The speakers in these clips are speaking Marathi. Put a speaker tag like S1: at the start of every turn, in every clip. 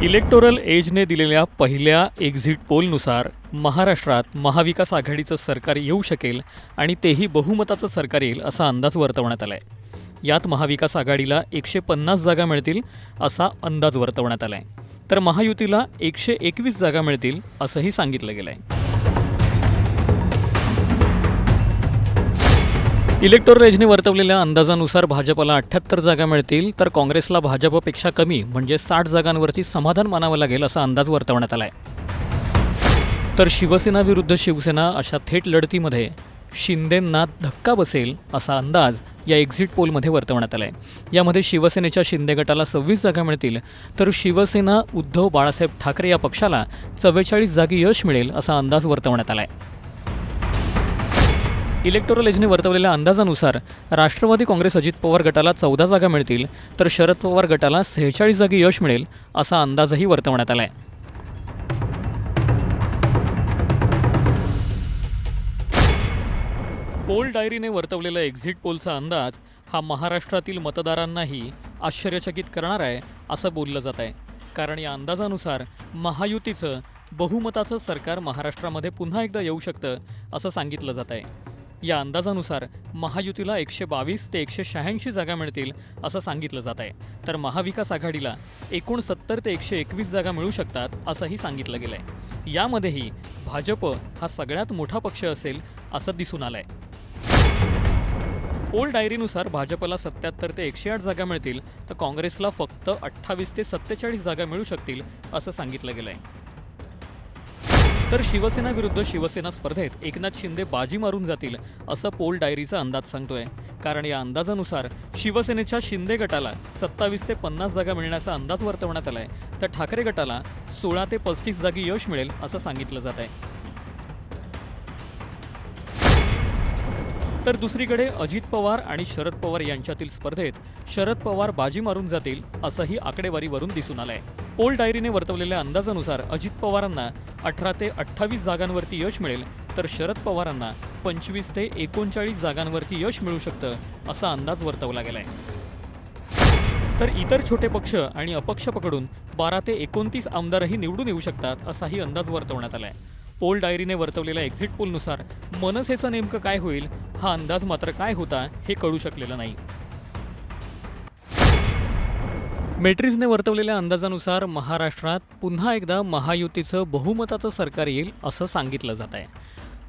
S1: इलेक्टोरल एजने दिलेल्या पहिल्या एक्झिट पोलनुसार महाराष्ट्रात महाविकास आघाडीचं सरकार येऊ शकेल आणि तेही बहुमताचं सरकार येईल असा अंदाज वर्तवण्यात आला आहे। यात महाविकास आघाडीला 150 जागा मिळतील असा अंदाज वर्तवण्यात आला आहे, तर महायुतीला 121 जागा मिळतील असंही सांगितलं गेलं आहे। इलेक्टोरल एजने वर्तवलेल्या अंदाजानुसार भाजपला 78 जागा मिळतील, तर काँग्रेसला भाजपपेक्षा कमी म्हणजे 60 जागांवरती समाधान मानावं लागेल असा अंदाज वर्तवण्यात आला आहे। तर शिवसेना विरुद्ध शिवसेना अशा थेट लढतीमध्ये शिंदेंना धक्का बसेल असा अंदाज या एक्झिट पोलमध्ये वर्तवण्यात आला आहे। यामध्ये शिवसेनेच्या शिंदे गटाला 26 जागा मिळतील, तर शिवसेना उद्धव बाळासाहेब ठाकरे या पक्षाला 44 जागी यश मिळेल असा अंदाज वर्तवण्यात आला आहे। इलेक्टोरल एजने वर्तवलेल्या अंदाजानुसार राष्ट्रवादी काँग्रेस अजित पवार गटाला 14 जागा मिळतील, तर शरद पवार गटाला 46 जागी यश मिळेल असा अंदाजही वर्तवण्यात आला आहे। पोल डायरीने वर्तवलेला एक्झिट पोलचा अंदाज हा महाराष्ट्रातील मतदारांनाही आश्चर्यचकित करणार आहे असं बोललं जात आहे, कारण या अंदाजानुसार महायुतीचं बहुमताचं सरकार महाराष्ट्रामध्ये पुन्हा एकदा येऊ शकतं असं सांगितलं जात आहे। या अंदाजानुसार महायुतीला 122 ते 186 जागा मिळतील असं सांगितलं जात आहे, तर महाविकास आघाडीला एकूण 70 ते 121 जागा मिळू शकतात असंही सांगितलं गेलं आहे। यामध्येही भाजप हा सगळ्यात मोठा पक्ष असेल असं दिसून आलंय। पोल डायरीनुसार भाजपला 77 ते 108 जागा मिळतील, तर काँग्रेसला फक्त 28 ते 47 जागा मिळू शकतील असं सांगितलं गेलंय। तर शिवसेना विरुद्ध शिवसेना स्पर्धेत एकनाथ शिंदे बाजी मारून जातील असं पोल डायरीचा अंदाज सांगतोय, कारण या अंदाजानुसार शिवसेनेच्या शिंदे गटाला 27 ते 50 जागा मिळण्याचा अंदाज वर्तवण्यात आलाय, तर ठाकरे गटाला 16 ते 35 जागी यश मिळेल असं सांगितलं जात आहे। तर दुसरीकडे अजित पवार आणि शरद पवार यांच्यातील स्पर्धेत शरद पवार बाजी मारून जातील असंही आकडेवारीवरून दिसून आलंय। पोल डायरीने वर्तवलेल्या अंदाजानुसार अजित पवारांना 18 ते 28 जागांवरती यश मिळेल, तर शरद पवारांना 25 ते 39 जागांवरती यश मिळू शकतं असा अंदाज वर्तवला गेलाय। तर इतर छोटे पक्ष आणि अपक्ष पकडून 12 ते 29 आमदारही निवडून येऊ शकतात असाही अंदाज वर्तवण्यात आलाय। पोल डायरीने वर्तवलेल्या एक्झिट पोलनुसार मनसेचं नेमकं काय होईल हा अंदाज मात्र काय होता हे कळू शकलेलं नाही। मेट्रिक्सने वर्तवलेल्या अंदाजानुसार महाराष्ट्रात पुन्हा एकदा महायुतीचं बहुमताचं सरकार येईल असं सांगितलं जात आहे।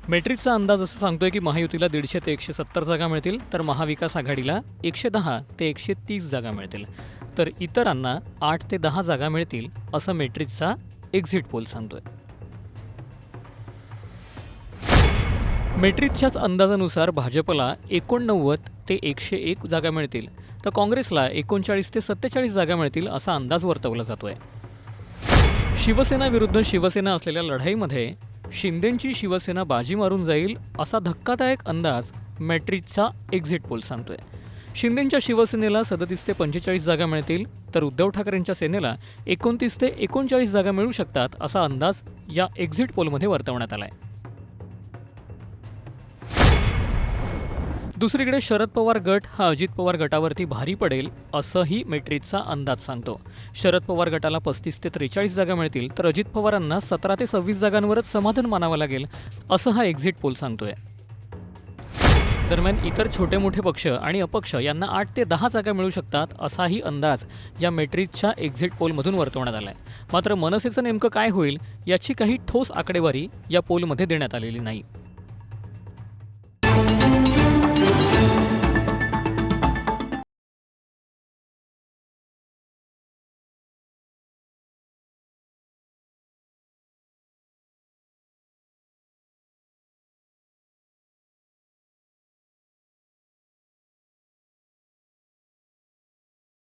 S1: मेट्रिक्सचा अंदाज असं सांगतोय की महायुतीला 150 ते 170 जागा मिळतील, तर महाविकास आघाडीला 110 ते 130 जागा मिळतील, तर इतरांना 8 ते 10 जागा मिळतील असं मेट्रिक्सचा एक्झिट पोल सांगतोय। मेट्रिक्सच्याच अंदाजानुसार भाजपला 89 ते 101 जागा मिळतील, तर काँग्रेसला 39 ते 47 जागा मिळतील असा अंदाज वर्तवला जातोय। शिवसेना विरुद्ध शिवसेना असलेल्या लढाईमध्ये शिंदेंची शिवसेना बाजी मारून जाईल असा धक्कादायक अंदाज मेट्रिक्सचा एक्झिट पोल सांगतोय। शिंदेंच्या शिवसेनेला 37 ते 45 जागा मिळतील, तर उद्धव ठाकरेंच्या सेनेला 29 ते 39 जागा मिळू शकतात असा अंदाज या एक्झिट पोलमध्ये वर्तवण्यात आलाय। दुसरीकडे शरद पवार गट हा अजित पवार गटावरती भारी पडेल असंही मेट्रिक्सचा अंदाज सांगतो। शरद पवार गटाला 35 ते 43 जागा मिळतील, तर अजित पवारांना 17 ते 26 जागांवरच समाधान मानावं लागेल असं हा एक्झिट पोल सांगतोय। दरम्यान इतर छोटे मोठे पक्ष आणि अपक्ष यांना 8 ते 10 जागा मिळू शकतात असाही अंदाज या मेट्रिक्सच्या एक्झिट पोलमधून वर्तवण्यात आलाय। मात्र मनसेचं नेमकं काय होईल याची काही ठोस आकडेवारी या पोलमध्ये देण्यात आलेली नाही।